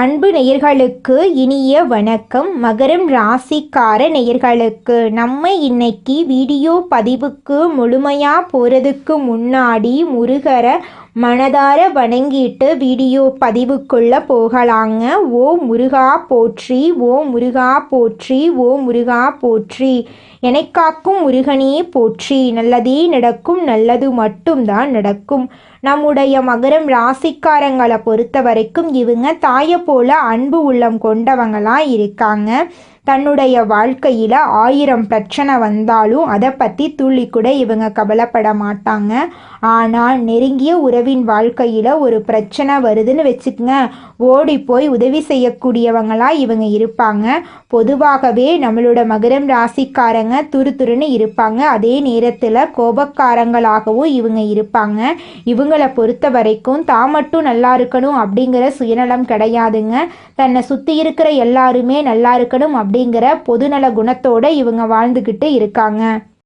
அன்பு நேயர்களுக்கு இனிய வணக்கம். மகரம் ராசிக்கார நேயர்களுக்கு நம்ம இன்னைக்கு வீடியோ பதிவுக்கு முழுமையாக போகிறதுக்கு முன்னாடி முருகரை மனதார வணங்கிட்டு வீடியோ பதிவுக்குள்ளே போகலாங்க. ஓ முருகா போற்றி, ஓ முருகா போற்றி, ஓ முருகா போற்றி, எனக்காக்கும் முருகனே போற்றி. நல்லதே நடக்கும், நல்லது மட்டும்தான் நடக்கும். நம்முடைய மகரம் ராசிக்காரங்களை பொறுத்த வரைக்கும் இவங்க தாயை போல அன்பு உள்ளம் கொண்டவங்களாக இருக்காங்க. தன்னுடைய வாழ்க்கையில் 1000 பிரச்சனை வந்தாலும் அதை பற்றி துள்ளி கூட இவங்க கவலைப்பட மாட்டாங்க. ஆனால் நெருங்கிய உறவின் வாழ்க்கையில் ஒரு பிரச்சனை வருதுன்னு வச்சுக்கோங்க, ஓடி போய் உதவி செய்யக்கூடியவங்களாக இவங்க இருப்பாங்க. பொதுவாகவே நம்மளோட மகரம் ராசிக்காரங்க துருதுருன்னு இருப்பாங்க. அதே நேரத்தில் கோபக்காரங்களாகவும் இவங்க இருப்பாங்க. இவங்களை பொறுத்த வரைக்கும் தான் மட்டும் நல்லா இருக்கணும் அப்படிங்கிற சுயநலம் கிடையாதுங்க. தன்னை சுற்றி இருக்கிற எல்லாருமே நல்லா இருக்கணும் அப்படிங்கிற பொதுநல குணத்தோடு இவங்க வாழ்ந்துக்கிட்டு இருக்காங்க.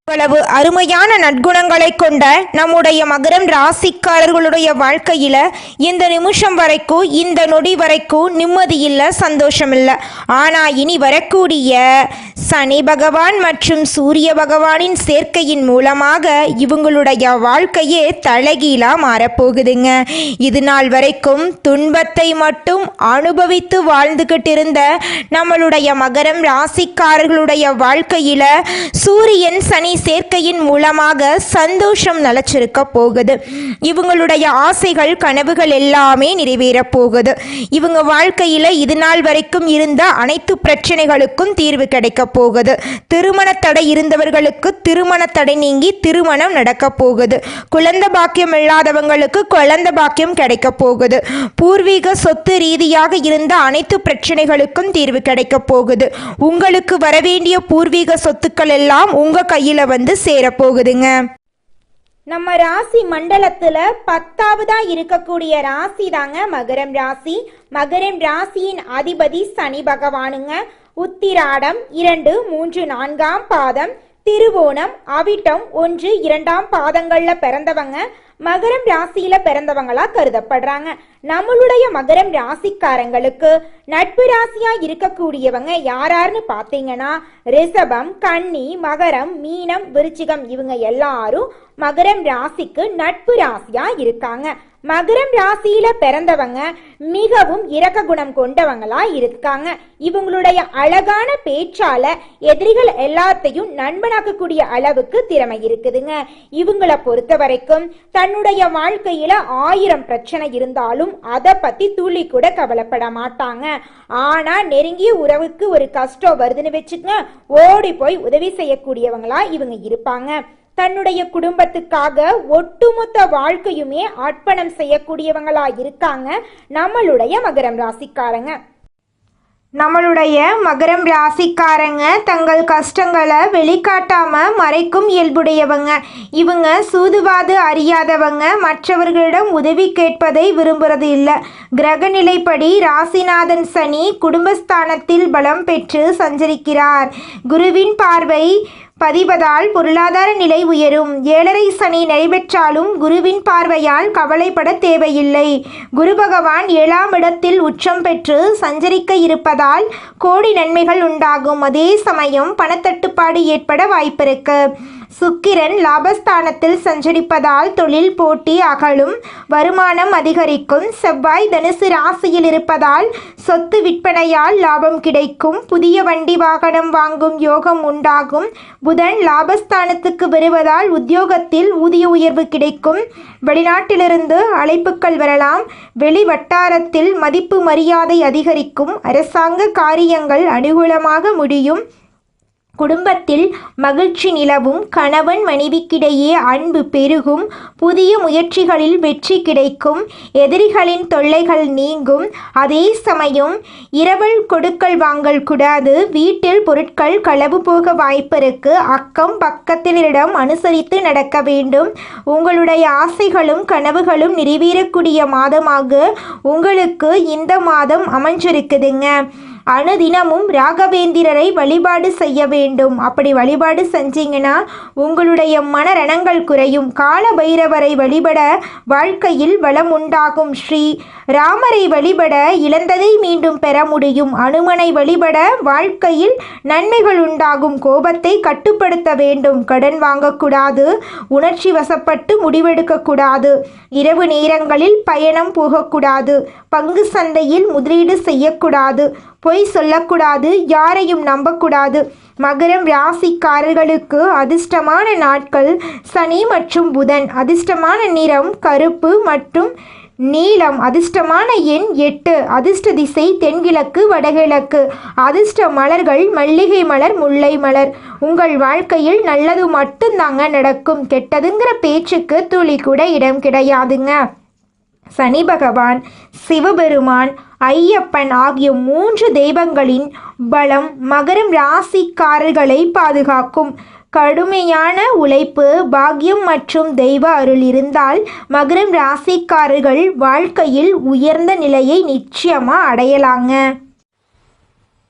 இவ்வளவு அருமையான நற்குணங்களை கொண்ட நம்முடைய மகரம் ராசிக்காரர்களுடைய வாழ்க்கையில் இந்த நிமிஷம் வரைக்கும், இந்த நொடி வரைக்கும் நிம்மதி இல்லை, சந்தோஷம் இல்லை. ஆனால் இனி வரக்கூடிய சனி பகவான் மற்றும் சூரிய பகவானின் சேர்க்கையின் மூலமாக இவங்களுடைய வாழ்க்கையே தலைகீழாக மாறப்போகுதுங்க. இது நாள் வரைக்கும் துன்பத்தை மட்டும் அனுபவித்து வாழ்ந்துகிட்டு இருந்த நம்மளுடைய மகரம் ராசிக்காரர்களுடைய வாழ்க்கையில் சூரியன் சனி சேர்க்கையின் மூலமாக சந்தோஷம் நிலச்சிருக்க போகுது. இவங்களுடைய ஆசைகள் கனவுகள் எல்லாமே நிறைவேற போகுது. இவங்க வாழ்க்கையில் இது நாள் வரைக்கும் இருந்த அனைத்து பிரச்சனைகளுக்கும் தீர்வு கிடைக்க போகுது. திருமண தடை இருந்தவர்களுக்கு திருமண தடை நீங்கி திருமணம் நடக்க போகுது. குழந்தை பாக்கியம் இல்லாதவங்களுக்கு குழந்தை பாக்கியம் கிடைக்க போகுது. பூர்வீக சொத்து ரீதியாக இருந்த அனைத்து பிரச்சனைகளுக்கும் தீர்வு கிடைக்க போகுது. உங்களுக்கு வரவேண்டிய பூர்வீக சொத்துக்கள் எல்லாம் உங்க கையில வந்து சேரப்போகுதுங்க. நம்ம ராசி மண்டலத்துல 10ஆவதா இருக்கக்கூடிய ராசி தாங்க மகரம் ராசி. மகரம் ராசியின் அதிபதி சனி பகவானுங்க. உத்திராடம் 2, 3, 4ஆம் பாதம், திருவோணம், அவிட்டம் 1, 2ஆம் பாதங்கள்ல பிறந்தவங்க மகரம் ராசியில பிறந்தவங்களா கருதப்படுறாங்க. நம்மளுடைய மகரம் ராசிக்காரங்களுக்கு நட்பு ராசியா இருக்கக்கூடியவங்க யாராருன்னு பார்த்தீங்கன்னா ரிஷபம், கன்னி, மகரம், மீனம், விருச்சிகம் இவங்க எல்லாரும் மகரம் ராசிக்கு நட்பு ராசியா இருக்காங்க. மகரம் ராசியில பிறந்தவங்க மிகவும் இரக்க குணம் கொண்டவங்களா இருக்காங்க. இவங்களுடைய அழகான பேச்சால எதிரிகள் எல்லாத்தையும் நண்பனாக்கக்கூடிய அளவுக்கு திறமை இருக்குதுங்க. இவங்களை பொறுத்த வரைக்கும் தன்னுடைய வாழ்க்கையில 1000 பிரச்சனை இருந்தாலும் அதை பத்தி துளி கூட கவலைப்பட மாட்டாங்க. ஆனா நெருங்கிய உறவுக்கு ஒரு கஷ்டம் வருதுன்னு வச்சுக்கங்க, ஓடி போய் உதவி செய்யக்கூடியவங்களா இவங்க இருப்பாங்க. தன்னுடைய குடும்பத்துக்காக ஒட்டுமொத்த வாழ்க்கையுமே அர்ப்பணம் செய்யக்கூடியவங்களா இருக்காங்க நம்மளுடைய மகரம் ராசிக்காரங்க. நம்மளுடைய மகரம் ராசிக்காரங்க தங்கள் கஷ்டங்களை வெளிக்காட்டாம மறைக்கும் இயல்புடையவங்க. இவங்க சூதுவாது அறியாதவங்க. மற்றவர்களிடம் உதவி கேட்பதை விரும்புறது இல்லை. கிரகநிலைப்படி ராசிநாதன் சனி குடும்பஸ்தானத்தில் பலம் பெற்று சஞ்சரிக்கிறார். குருவின் பார்வை பதிவதால் பொருளாதார நிலை உயரும். 7.5 சனி நடைபெற்றாலும் குருவின் பார்வையால் கவலைப்பட தேவையில்லை. குரு பகவான் 7ஆம் இடத்தில் உச்சம் பெற்று சஞ்சரிக்க இருப்பதால் கோடி நன்மைகள் உண்டாகும். அதே சமயம் பணத்தட்டுப்பாடு ஏற்பட வாய்ப்பிருக்கு. சுக்கிரன் லாபஸ்தானத்தில் சஞ்சரிப்பதால் தொழில் போட்டி அகலும், வருமானம் அதிகரிக்கும். செவ்வாய் தனுசு ராசியில் இருப்பதால் சொத்து விற்பனையால் லாபம் கிடைக்கும். புதிய வண்டி வாகனம் வாங்கும் யோகம் உண்டாகும். புதன் லாபஸ்தானத்துக்கு வருவதால் உத்தியோகத்தில் ஊதிய உயர்வு கிடைக்கும். வெளிநாட்டிலிருந்து அழைப்புகள் வரலாம். வெளி வட்டாரத்தில் மதிப்பு மரியாதை அதிகரிக்கும். அரசாங்க காரியங்கள் அனுகூலமாக முடியும். குடும்பத்தில் மகிழ்ச்சி நிலவும். கணவன் மனைவிக்கிடையே அன்பு பெருகும். புதிய முயற்சிகளில் வெற்றி கிடைக்கும். எதிரிகளின் தொல்லைகள் நீங்கும். அதே சமயம் இரவல் கொடுக்கல் வாங்கல் கூடாது. வீட்டில் பொருட்கள் களவு போக வாய்ப்பிருக்கு. அக்கம் பக்கத்தினரிடம் அனுசரித்து நடக்க வேண்டும். உங்களுடைய ஆசைகளும் கனவுகளும் நிறைவேறக்கூடிய மாதமாக உங்களுக்கு இந்த மாதம் அமைஞ்சிருக்குதுங்க. அனுதினமும் ராகவேந்திரரை வழிபாடு செய்ய வேண்டும். அப்படி வழிபாடு செஞ்சீங்கன்னா உங்களுடைய மனரணங்கள் குறையும். கால பைரவரை வழிபட வாழ்க்கையில் வளம் உண்டாகும். ஸ்ரீ ராமரை வழிபட இழந்ததை மீண்டும் பெற முடியும். அனுமனை வழிபட வாழ்க்கையில் நன்மைகள் உண்டாகும். கோபத்தை கட்டுப்படுத்த வேண்டும். கடன் வாங்கக்கூடாது. உணர்ச்சி வசப்பட்டு முடிவெடுக்கக்கூடாது. இரவு நேரங்களில் பயணம் போகக்கூடாது. பங்கு சந்தையில் முதலீடு செய்யக்கூடாது. பொய் சொல்லக்கூடாது. யாரையும் நம்பக்கூடாது. மகரம் ராசிக்காரர்களுக்கு அதிர்ஷ்டமான நாட்கள் சனி மற்றும் புதன். அதிர்ஷ்டமான நிறம் கருப்பு மற்றும் நீலம். அதிர்ஷ்டமான எண் 8. அதிர்ஷ்ட திசை தென்கிழக்கு வடகிழக்கு. அதிர்ஷ்ட மலர்கள் மல்லிகை மலர், முல்லை மலர். உங்கள் வாழ்க்கையில் நல்லது மட்டும்தாங்க நடக்கும். கெட்டதுங்கிற பேச்சுக்கு துளி கூட இடம் கிடையாதுங்க. சனி பகவான், சிவபெருமான், ஐயப்பன் ஆகிய 3 தெய்வங்களின் பலம் மகரம் ராசிக்காரர்களை பாதுகாக்கும். கடுமையான உழைப்பு, பாக்கியம் மற்றும் தெய்வ அருள் இருந்தால் மகரம் ராசிக்காரர்கள் வாழ்க்கையில் உயர்ந்த நிலையை நிச்சயமா அடையலாங்க.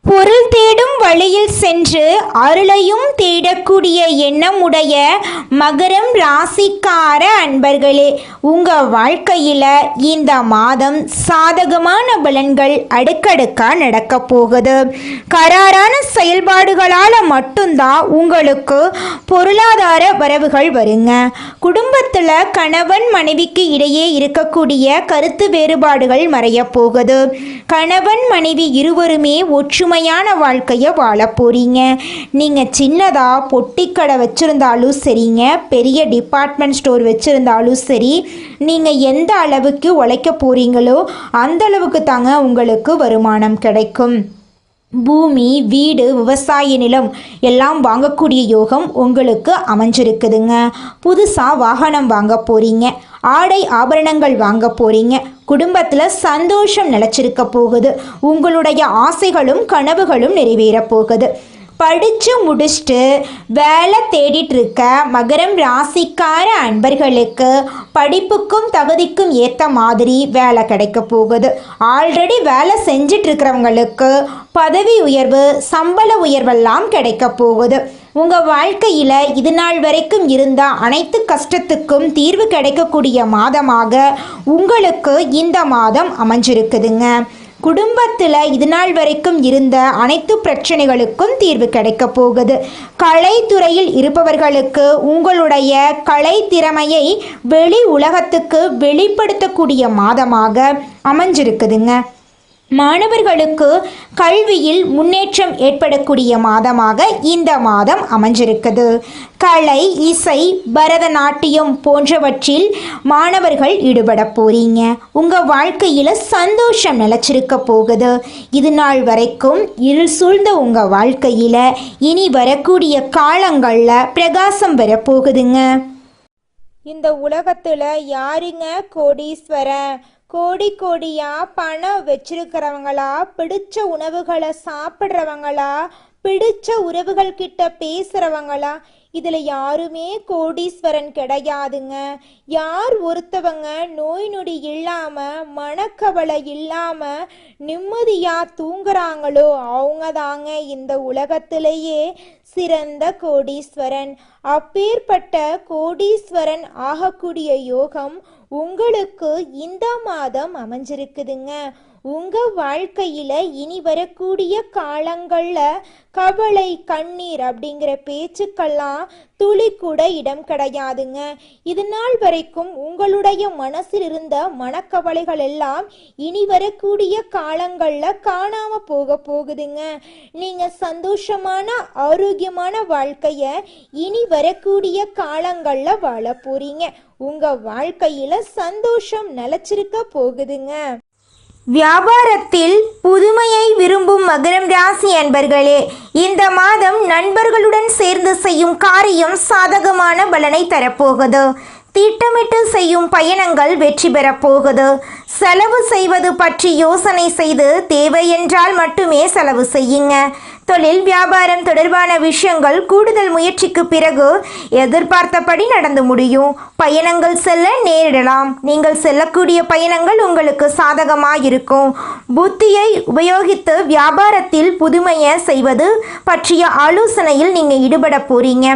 பொருள் தேடும் வழியில் சென்று அருளையும் தேடக்கூடிய எண்ணமுடைய மகரம் ராசிக்கார அன்பர்களே, உங்கள் வாழ்க்கையில் இந்த மாதம் சாதகமான பலன்கள் அடுக்கடுக்காக நடக்க போகுது. கராரான செயல்பாடுகளால் மட்டும்தான் உங்களுக்கு பொருளாதார வரவுகள் வருங்க. குடும்பத்தில் கணவன் மனைவிக்கு இடையே இருக்கக்கூடிய கருத்து வேறுபாடுகள் மறைய போகுது. கணவன் மனைவி இருவருமே ஒற்றுமையான வாழ்க்கையை வாழ போறீங்க. நீங்கள் சின்னதாக பொட்டிக்கடை வச்சுருந்தாலும் சரிங்க, பெரிய டிபார்ட்மெண்ட் ஸ்டோர் வச்சுருந்தாலும் சரி, நீங்கள் எந்த அளவுக்கு உழைக்க போகிறீங்களோ அந்த அளவுக்கு தாங்க உங்களுக்கு வருமானம் கிடைக்கும். பூமி, வீடு, விவசாய நிலம் எல்லாம் வாங்கக்கூடிய யோகம் உங்களுக்கு அமைஞ்சிருக்குதுங்க. புதுசாக வாகனம் வாங்க போகிறீங்க. ஆடை ஆபரணங்கள் வாங்க போகிறீங்க. குடும்பத்தில் சந்தோஷம் நிலச்சிருக்க போகுது. உங்களுடைய ஆசைகளும் கனவுகளும் நிறைவேற போகுது. படித்து முடிச்சுட்டு வேலை தேடிட்டு இருக்க மகரம் ராசிக்கார அன்பர்களுக்கு படிப்புக்கும் தகுதிக்கும் ஏற்ற மாதிரி வேலை கிடைக்க போகுது. ஆல்ரெடி வேலை செஞ்சிட்டு இருக்கிறவங்களுக்கு பதவி உயர்வு, சம்பள உயர்வெல்லாம் கிடைக்க போகுது. உங்கள் வாழ்க்கையில் இது நாள் வரைக்கும் இருந்த அனைத்து கஷ்டத்துக்கும் தீர்வு கிடைக்கக்கூடிய மாதமாக உங்களுக்கு இந்த மாதம் அமைஞ்சிருக்குதுங்க. குடும்பத்தில் இது நாள் வரைக்கும் இருந்த அனைத்து பிரச்சனைகளுக்கும் தீர்வு கிடைக்க போகுது. கலைத்துறையில் இருப்பவர்களுக்கு உங்களுடைய கலை திறமையை வெளி உலகத்துக்கு வெளிப்படுத்தக்கூடிய மாதமாக அமைஞ்சிருக்குதுங்க. மாணவர்களுக்கு கல்வியில் முன்னேற்றம் ஏற்படக்கூடிய மாதமாக இந்த மாதம் அமைஞ்சிருக்குது. கலை, இசை, பரதநாட்டியம் போன்றவற்றில் மாணவர்கள் ஈடுபட போறீங்க. உங்கள் வாழ்க்கையில் சந்தோஷம் நிலச்சிருக்க போகுது. இது நாள் வரைக்கும் இருள் சூழ்ந்த உங்கள் வாழ்க்கையில் இனி வரக்கூடிய காலங்களில் பிரகாசம் வரப்போகுதுங்க. இந்த உலகத்தில் யாருங்க கோடீஸ்வரன்? கோடி கோடியா பணம் வச்சிருக்கிறவங்களா, பிடிச்ச உணவுகளை சாப்பிட்றவங்களா, பிடிச்ச உறவுகள் கிட்ட பேசுகிறவங்களா? இதில் யாருமே கோடீஸ்வரன் கிடையாதுங்க. யார் ஒருத்தவங்க நோய் நொடி இல்லாமல், மனக்கவலை இல்லாமல் நிம்மதியாக தூங்குறாங்களோ அவங்க தாங்க இந்த உலகத்திலேயே சிறந்த கோடீஸ்வரன். அப்பேற்பட்ட கோடீஸ்வரன் ஆகக்கூடிய யோகம் உங்களுக்கு இந்த மாதம் அமைஞ்சிருக்குதுங்க. உங்கள் வாழ்க்கையில் இனி வரக்கூடிய காலங்களில் கவலை, கண்ணீர் அப்படிங்கிற பேச்சுக்கெல்லாம் துளி கூட இடம் கிடையாதுங்க. இது நாள் வரைக்கும் உங்களுடைய மனசில் இருந்த மனக்கவலைகள் எல்லாம் இனி வரக்கூடிய காலங்களில் காணாமல் போக போகுதுங்க. நீங்கள் சந்தோஷமான ஆரோக்கியமான வாழ்க்கையை இனி வரக்கூடிய காலங்களில் வாழ போறீங்க. உங்கள் வாழ்க்கையில் சந்தோஷம் நிலச்சிருக்க போகுதுங்க. வியாபாரத்தில் புதுமையை விரும்பும் மகரம் ராசி அன்பர்களே, இந்த மாதம் நண்பர்களுடன் சேர்ந்து செய்யும் காரியம் சாதகமான பலனை தரப்போகுது. திட்டமிட்டு செய்யும் பயணங்கள் வெற்றி பெறப் போகுது. செலவு செய்வது பற்றி யோசனை செய்து தேவையென்றால் மட்டுமே செலவு செய்யுங்க. தொழில் வியாபாரம் தொடர்பான விஷயங்கள் கூடுதல் முயற்சிக்கு பிறகு எதிர்பார்த்தபடி நடந்து முடியும். பயணங்கள் செல்ல நேரிடலாம். நீங்கள் செல்லக்கூடிய பயணங்கள் உங்களுக்கு சாதகமாயிருக்கும். புத்தியை உபயோகித்து வியாபாரத்தில் புதுமையை செய்வது பற்றிய ஆலோசனையில் நீங்கள் ஈடுபட போறீங்க.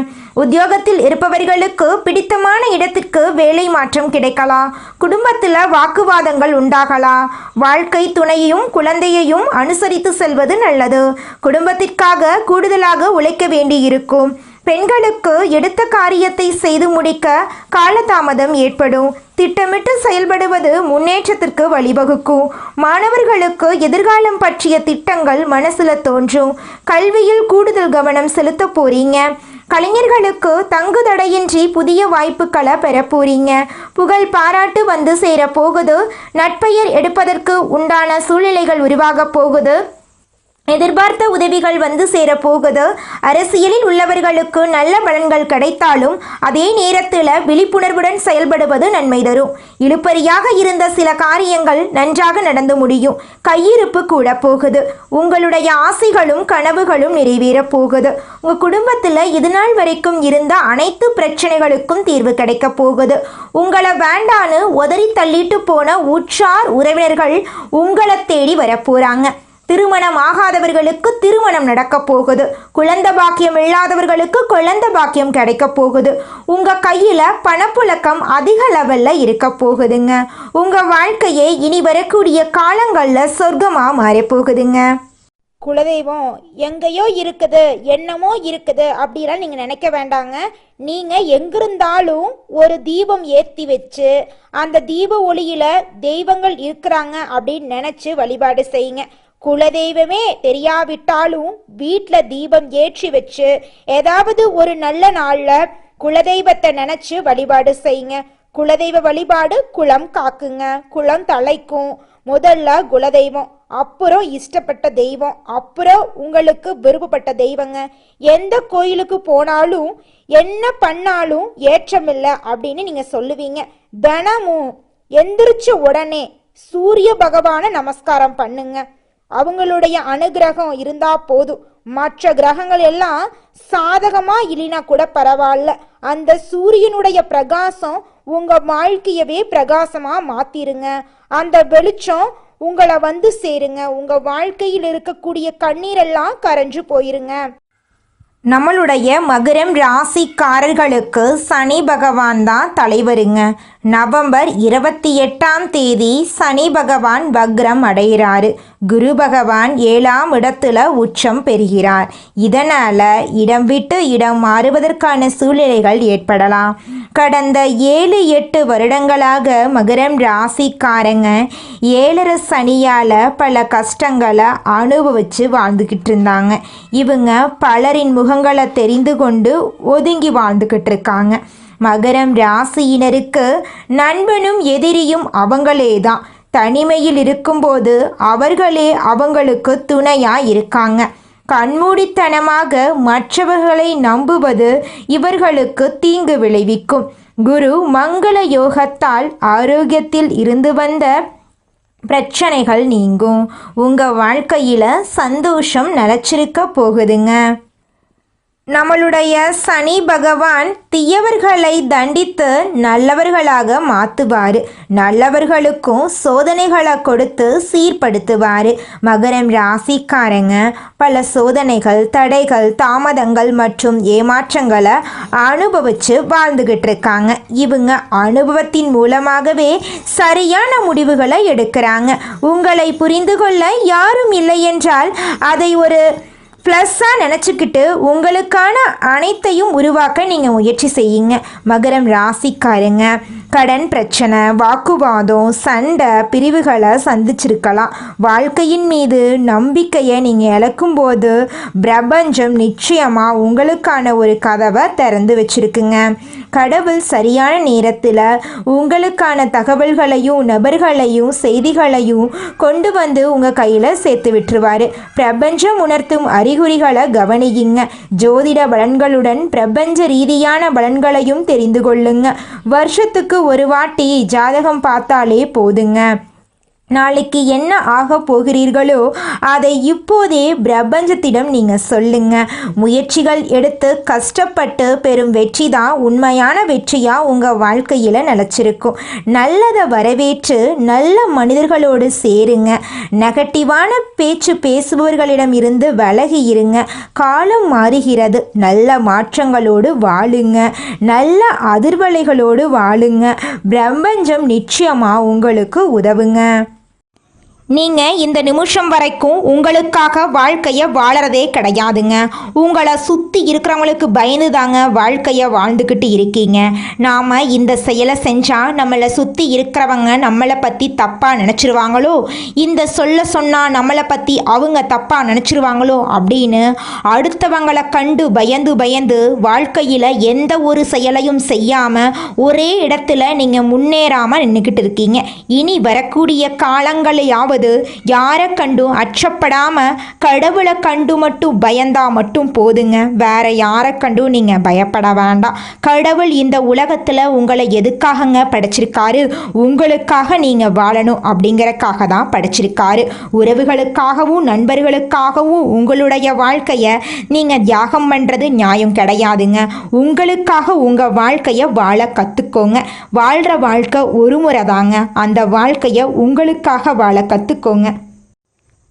உத்தியோகத்தில் இருப்பவர்களுக்கு பிடித்தமான இடத்திற்கு வேலை மாற்றம் கிடைக்கலாம். குடும்பத்தில் வாக்குவாதங்கள் உண்டாகலாம். வாழ்க்கை துணையையும் குழந்தையையும் அனுசரித்து செல்வது நல்லது. குடும்பத்திற்காக கூடுதலாக உழைக்க வேண்டியிருக்கும். பெண்களுக்கு எடுத்த காரியத்தை செய்து முடிக்க காலதாமதம் ஏற்படும். திட்டமிட்டு செயல்படுவது முன்னேற்றத்திற்கு வழிவகுக்கும். மாணவர்களுக்கு எதிர்காலம் பற்றிய திட்டங்கள் மனசுல தோன்றும். கல்வியில் கூடுதல் கவனம் செலுத்த போறீங்க. கலைஞர்களுக்கு தங்கு தடையின்றி புதிய வாய்ப்புகளை பெற போறீங்க. புகழ் பாராட்டு வந்து சேர போகுது. நட்பெயர் எடுப்பதற்கு உண்டான சூழ்நிலைகள் உருவாக போகுது. எதிர்பார்த்த உதவிகள் வந்து சேரப்போகுது. அரசியலில் உள்ளவர்களுக்கு நல்ல பலன்கள் கிடைத்தாலும் அதே நேரத்தில் விழிப்புணர்வுடன் செயல்படுவது நன்மை தரும். இழுபறியாக இருந்த சில காரியங்கள் நன்றாக நடந்து முடியும். கையிருப்பு கூட போகுது. உங்களுடைய ஆசைகளும் கனவுகளும் நிறைவேறப் போகுது. உங்கள் குடும்பத்தில் இதுநாள் வரைக்கும் இருந்த அனைத்து பிரச்சனைகளுக்கும் தீர்வு கிடைக்க போகுது. உங்களை வேண்டான்னு உதறி தள்ளிட்டு போன உற்றார் உறவினர்கள் உங்களை தேடி வரப்போறாங்க. திருமணம் ஆகாதவர்களுக்கு திருமணம் நடக்க போகுது. குழந்தை பாக்கியம் இல்லாதவர்களுக்கு குழந்தை பாக்கியம் கிடைக்க போகுது. உங்க கையில பணப்புழக்கம் அதிக லெவல்ல இருக்க போகுதுங்க. உங்க வாழ்க்கையே இனி வரக்கூடிய காலங்கள்ல சொர்க்கமா மாறி போகுதுங்க. குலதெய்வம் எங்கேயோ இருக்குது, என்னமோ இருக்குது அப்படிலாம் நீங்கள் நினைக்க வேண்டாங்க. நீங்கள் எங்கிருந்தாலும் ஒரு தீபம் ஏற்றி வச்சு அந்த தீப ஒளியில் தெய்வங்கள் இருக்கிறாங்க அப்படின்னு நினச்சி வழிபாடு செய்யுங்க. குலதெய்வமே தெரியாவிட்டாலும் வீட்டில் தீபம் ஏற்றி வச்சு ஏதாவது ஒரு நல்ல நாளில் குலதெய்வத்தை நினச்சி வழிபாடு செய்யுங்க. குலதெய்வ வழிபாடு குலம் காக்குங்க, குலம் தலைக்கும். முதல்ல குலதெய்வம், அப்புறம் இஷ்டப்பட்ட தெய்வம், அப்புறம் உங்களுக்கு விருப்பப்பட்ட தெய்வங்க. எந்த கோயிலுக்கு போனாலும் என்ன பண்ணாலும் ஏற்றமில்லை அப்படின்னு நீங்க சொல்லுவீங்க. தினமும் எந்திரிச்ச உடனே சூரிய பகவானை நமஸ்காரம் பண்ணுங்க. அவங்களுடைய அனுகிரகம் இருந்தா போதும். மற்ற கிரகங்கள் எல்லாம் சாதகமா இல்லைனா கூட பரவாயில்ல, அந்த சூரியனுடைய பிரகாசம் உங்க வாழ்க்கையவே பிரகாசமா மாத்திருங்க. அந்த வெளிச்சம் உங்களை வந்து சேருங்க. உங்க வாழ்க்கையில் இருக்கக்கூடிய கண்ணீரெல்லாம் கரைஞ்சு போயிருங்க. நம்மளுடைய மகரம் ராசிக்காரர்களுக்கு சனி பகவான் தான் தலைவருங்க. நவம்பர் 28ஆம் தேதி சனி பகவான் வக்ரம் அடைகிறாரு. குரு பகவான் 7ஆம் இடத்துல உச்சம் பெறுகிறார். இதனால் இடம் விட்டு இடம் மாறுவதற்கான சூழ்நிலைகள் ஏற்படலாம். கடந்த 7-8 வருடங்களாக மகரம் ராசிக்காரங்க 7.5 சனியால் பல கஷ்டங்களை அனுபவித்து வாழ்ந்துக்கிட்டு இருந்தாங்க. இவங்க பலரின் முகங்களை தெரிந்து கொண்டு ஒதுங்கி வாழ்ந்துக்கிட்டு இருக்காங்க. மகரம் ராசியினருக்கு நண்பனும் எதிரியும் அவங்களே தான். தனிமையில் இருக்கும்போது அவர்களே அவங்களுக்கு துணையாக இருக்காங்க. கண்மூடித்தனமாக மற்றவர்களை நம்புவது இவர்களுக்கு தீங்கு விளைவிக்கும். குரு மங்கள யோகத்தால் ஆரோக்கியத்தில் இருந்து வந்த பிரச்சனைகள் நீங்கும். உங்கள் வாழ்க்கையில் சந்தோஷம் நிலச்சிருக்க போகுதுங்க. நம்மளுடைய சனி பகவான் தீயவர்களை தண்டித்து நல்லவர்களாக மாற்றுவார். நல்லவர்களுக்கும் சோதனைகளை கொடுத்து சீர்படுத்துவார். மகரம் ராசிக்காரங்க பல சோதனைகள், தடைகள், தாமதங்கள் மற்றும் ஏமாற்றங்களை அனுபவித்து வாழ்ந்துக்கிட்டு இருக்காங்க. இவங்க அனுபவத்தின் மூலமாகவே சரியான முடிவுகளை எடுக்கிறாங்க. உங்களை புரிந்து கொள்ள யாரும் இல்லை என்றால் அதை ஒரு ப்ளஸ்ஸாக நினச்சிக்கிட்டு உங்களுக்கான அனைத்தையும் உருவாக்க நீங்கள் முயற்சி செய்யுங்க. மகரம் ராசிக்காரங்க கடன் பிரச்சனை, வாக்குவாதம், சண்டை, பிரிவுகளை சந்திச்சிருக்கலாம். வாழ்க்கையின் மீது நம்பிக்கையை நீங்கள் இழக்கும்போது பிரபஞ்சம் நிச்சயமாக உங்களுக்கான ஒரு கதவை திறந்து வச்சுருக்குங்க. கடவுள் சரியான நேரத்தில் உங்களுக்கான தகவல்களையும் நபர்களையும் செய்திகளையும் கொண்டு வந்து உங்கள் கையில் சேர்த்து விட்டுருவார். பிரபஞ்சம் உணர்த்தும் அறிகுறிகளை கவனியுங்க. ஜோதிட பலன்களுடன் பிரபஞ்ச ரீதியான பலன்களையும் தெரிந்து கொள்ளுங்க. வருஷத்துக்கு ஒரு வாட்டி ஜாதகம் பார்த்தாலே போதுங்க. நாளைக்கு என்ன ஆக போகிறீர்களோ அதை இப்போதே பிரபஞ்சத்திடம் நீங்கள் சொல்லுங்க. முயற்சிகள் எடுத்து கஷ்டப்பட்டு பெறும் வெற்றி தான் உண்மையான வெற்றியாக உங்கள் வாழ்க்கையில் நிலச்சிருக்கும். நல்லதை வரவேற்று நல்ல மனிதர்களோடு சேருங்க. நெகட்டிவான பேச்சு பேசுபவர்களிடம் இருந்து விலகி இருங்க. காலம் மாறுகிறது. நல்ல மாற்றங்களோடு வாழுங்க. நல்ல அதிர்வலைகளோடு வாழுங்க. பிரபஞ்சம் நிச்சயமாக உங்களுக்கு உதவுங்க. நீங்கள் இந்த நிமிஷம் வரைக்கும் உங்களுக்காக வாழ்க்கையை வாழறதே கிடையாதுங்க. உங்களை சுற்றி இருக்கிறவங்களுக்கு பயந்து தாங்க வாழ்க்கையை வாழ்ந்துக்கிட்டு இருக்கீங்க. நாம் இந்த செயலை செஞ்சால் நம்மளை சுற்றி இருக்கிறவங்க நம்மளை பற்றி தப்பாக நினச்சிருவாங்களோ, இந்த சொன்னால் நம்மளை பற்றி அவங்க தப்பாக நினச்சிருவாங்களோ அப்படின்னு அடுத்தவங்களை கண்டு பயந்து வாழ்க்கையில் எந்த ஒரு செயலையும் செய்யாமல் ஒரே இடத்துல நீங்கள் முன்னேறாமல் நின்றுக்கிட்டு இருக்கீங்க. இனி வரக்கூடிய காலங்களையாவது யாரை கண்டும் அச்சப்படாம கடவுளை கண்டு மட்டும் பயந்தா மட்டும் போதுங்க. வேற யாரை கண்டும் நீங்க பயப்பட வேண்டாம். கடவுள் இந்த உலகத்துல உங்களை எதுக்காகங்க படைச்சிருக்காரு? உங்களுக்காக நீங்க வாழணும் அப்படிங்கறக்காக தான் படைச்சிருக்காரு. உறவுகளுக்காகவும் நண்பர்களுக்காகவும் உங்களுடைய வாழ்க்கைய நீங்க தியாகம் பண்றது நியாயம் கிடையாதுங்க. உங்களுக்காக உங்க வாழ்க்கைய வாழ கத்துக்கோங்க. வாழ்ற வாழ்க்கை ஒரு முறை தாங்க. அந்த வாழ்க்கைய உங்களுக்காக வாழ கத்துக்கோங்க.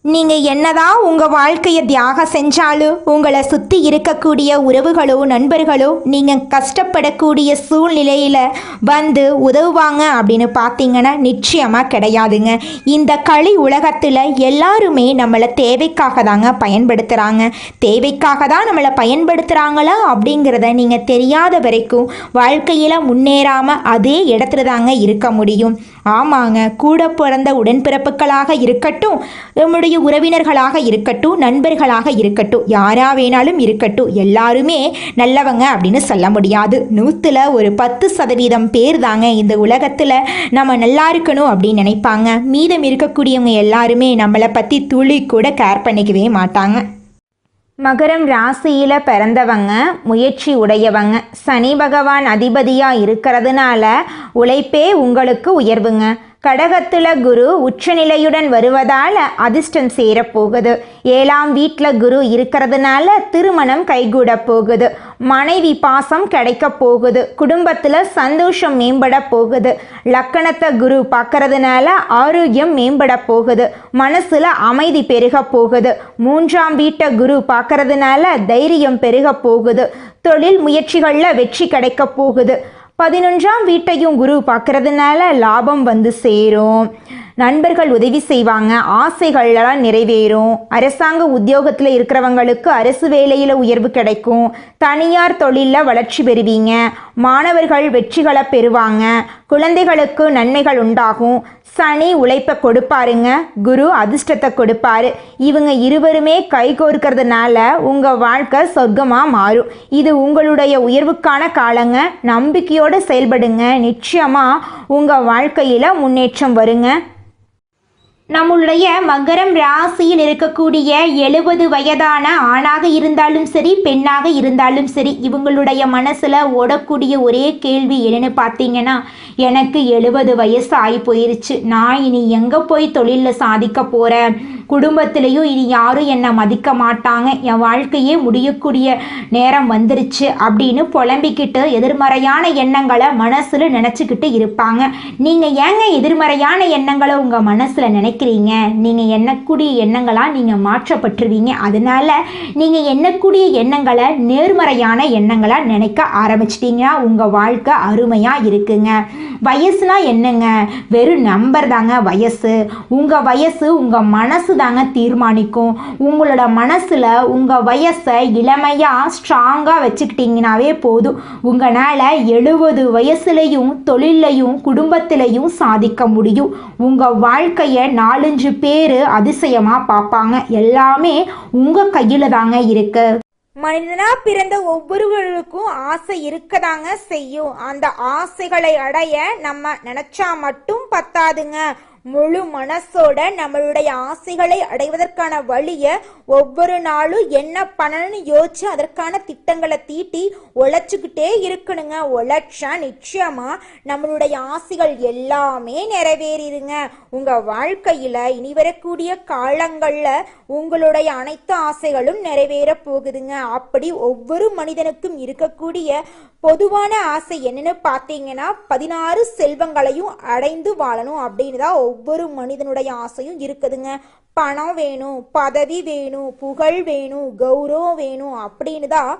நீங்கள் என்னதான் உங்கள் வாழ்க்கையை தியாகம் செஞ்சாலும் உங்களை சுற்றி இருக்கக்கூடிய உறவுகளோ நண்பர்களோ நீங்கள் கஷ்டப்படக்கூடிய சூழ்நிலையில் வந்து உதவுவாங்க அப்படின்னு பார்த்தீங்கன்னா நிச்சயமாக கிடையாதுங்க. இந்த களி உலகத்தில் எல்லாருமே நம்மளை தேவைக்காக தாங்க பயன்படுத்துகிறாங்க. தேவைக்காக தான் நம்மளை பயன்படுத்துகிறாங்களா அப்படிங்கிறத நீங்கள் தெரியாத வரைக்கும் வாழ்க்கையில் முன்னேறாமல் அதே இடத்துல தாங்க இருக்க முடியும். ஆமாங்க, கூட பிறந்த உடன்பிறப்புகளாக இருக்கட்டும், நம்முடைய உறவினர்களாக இருக்கட்டும், நண்பர்களாக இருக்கட்டும், யாரா வேணாலும் இருக்கட்டும், எல்லாருமே நல்லவங்க அப்படின்னு சொல்ல முடியாது. 100ல் ஒரு 10% பேர் தாங்க இந்த உலகத்தில் நம்ம நல்லா இருக்கணும் அப்படின்னு நினைப்பாங்க. மீதம் இருக்கக்கூடியவங்க எல்லாருமே நம்மளை பற்றி துளி கூட கேர் பண்ணிக்கவே மாட்டாங்க. மகரம் ராசியில் பிறந்தவங்க முயற்சி உடையவங்க. சனி பகவான் அதிபதியாக இருக்கிறதுனால உழைப்பே உங்களுக்கு உயர்வுங்க. கடகத்தில் குரு உச்சநிலையுடன் வருவதால் அதிர்ஷ்டம் சேரப்போகுது. 7ஆம் வீட்டில் குரு இருக்கிறதுனால திருமணம் கைகூட போகுது. மனைவி பாசம் கிடைக்க போகுது. குடும்பத்தில் சந்தோஷம் மேம்பட போகுது. லக்கணத்தை குரு பார்க்கறதுனால ஆரோக்கியம் மேம்பட போகுது. மனசில் அமைதி பெருக போகுது. 3ஆம் வீட்டை குரு பார்க்கறதுனால தைரியம் பெருக போகுது. தொழில் முயற்சிகளில் வெற்றி கிடைக்க போகுது. 11ஆம் வீட்டையும் குரு பார்க்கறதுனால லாபம் வந்து சேரும். நண்பர்கள் உதவி செய்வாங்க. ஆசைகளெல்லாம் நிறைவேறும். அரசாங்க உத்தியோகத்தில் இருக்கிறவங்களுக்கு அரசு வேலையில் உயர்வு கிடைக்கும். தனியார் தொழிலில் வளர்ச்சி பெறுவீங்க. மாணவர்கள் வெற்றிகளை பெறுவாங்க. குழந்தைகளுக்கு நன்மைகள் உண்டாகும். சனி உழைப்பை கொடுப்பாருங்க. குரு அதிர்ஷ்டத்தை கொடுப்பாரு. இவங்க இருவருமே கைகோர்க்கிறதுனால உங்கள் வாழ்க்கை சொர்க்கமாக மாறும். இது உங்களுடைய உயர்வுக்கான காலங்க. நம்பிக்கையோடு செயல்படுங்க. நிச்சயமாக உங்கள் வாழ்க்கையில் முன்னேற்றம் வருங்க. நம்மளுடைய மகரம் ராசியில் இருக்கக்கூடிய 70 வயதான ஆணாக இருந்தாலும் சரி பெண்ணாக இருந்தாலும் சரி இவங்களுடைய மனசில் ஓடக்கூடிய ஒரே கேள்வி என்னென்னு பார்த்தீங்கன்னா, எனக்கு 70 வயசு ஆகி போயிருச்சு, நான் இனி எங்கே போய் தொழிலில் சாதிக்க போகிறேன், குடும்பத்திலையும் இனி யாரும் என்னை மதிக்க மாட்டாங்க, என் வாழ்க்கையே முடியக்கூடிய நேரம் வந்துருச்சு அப்படின்னு புலம்பிக்கிட்டு எதிர்மறையான எண்ணங்களை மனசில் நினச்சிக்கிட்டு இருப்பாங்க. நீங்கள் ஏங்க எதிர்மறையான எண்ணங்களை உங்கள் மனசில் நினைக்கிறீங்க? நீங்கள் எண்ணக்கூடிய எண்ணங்களாக நீங்கள் மாற்றப்பட்டுருவீங்க. அதனால நீங்கள் எண்ணக்கூடிய எண்ணங்களை நேர்மறையான எண்ணங்களாக நினைக்க ஆரம்பிச்சிட்டிங்கன்னா உங்கள் வாழ்க்கை அருமையாக இருக்குங்க. வயசுனா என்னங்க? வெறும் நம்பர் தாங்க வயசு. உங்கள் வயசு உங்கள் மனசு தாங்க தீர்மானிக்கும். உங்களோட மனசில் உங்கள் வயசை இளமையாக ஸ்ட்ராங்காக வச்சுக்கிட்டிங்கனாவே போதும். உங்களால் 70 வயசுலையும் தொழிலையும் குடும்பத்திலையும் சாதிக்க முடியும். உங்கள் வாழ்க்கையை 4-5 பேர் அதிசயமாக பார்ப்பாங்க. எல்லாமே உங்கள் கையில் தாங்க இருக்கு. மனிதனா பிறந்த ஒவ்வொருவருக்கும் ஆசை இருக்கதாங்க செய்யும். அந்த ஆசைகளை அடைய நம்ம நினைச்சா மட்டும் பத்தாதுங்க. முழு மனசோட நம்மளுடைய ஆசைகளை அடைவதற்கான வழியை ஒவ்வொரு நாளும் என்ன பண்ணணும்னு யோசிச்சு அதற்கான திட்டங்களை தீட்டி உழைச்சிக்கிட்டே இருக்கணுங்க. உழைச்சா நிச்சயமா நம்மளுடைய ஆசைகள் எல்லாமே நிறைவேறிடுங்க. உங்க வாழ்க்கையில இனி வரக்கூடிய காலங்கள்ல உங்களுடைய அனைத்து ஆசைகளும் நிறைவேற போகுதுங்க. அப்படி ஒவ்வொரு மனிதனுக்கும் இருக்கக்கூடிய பொதுவான ஆசை என்னன்னு பார்த்தீங்கன்னா 16 செல்வங்களையும் அடைந்து வாழணும் அப்படின்னு தான் ஒவ்வொரு மனிதனுடைய ஆசையும் இருக்குதுங்க. பணம் வேணும், பதவி வேணும், புகழ் வேணும், கௌரவம் வேணும் அப்படின்னு தான்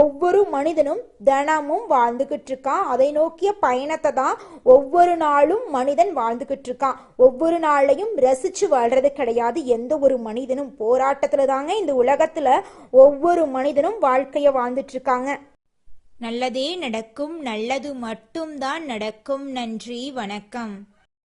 ஒவ்வொரு மனிதனும் தினமும் வாழ்ந்துகிட்டு இருக்கான். அதை நோக்கிய பயணத்தை தான் ஒவ்வொரு நாளும் மனிதன் வாழ்ந்துகிட்டு இருக்கான். ஒவ்வொரு நாளையும் ரசிச்சு வாழ்றது கிடையாது. எந்த ஒரு மனிதனும் போராட்டத்துல தாங்க இந்த உலகத்துல ஒவ்வொரு மனிதனும் வாழ்க்கைய வாழ்ந்துட்டு இருக்காங்க. நல்லதே நடக்கும், நல்லது மட்டும்தான் நடக்கும். நன்றி, வணக்கம்.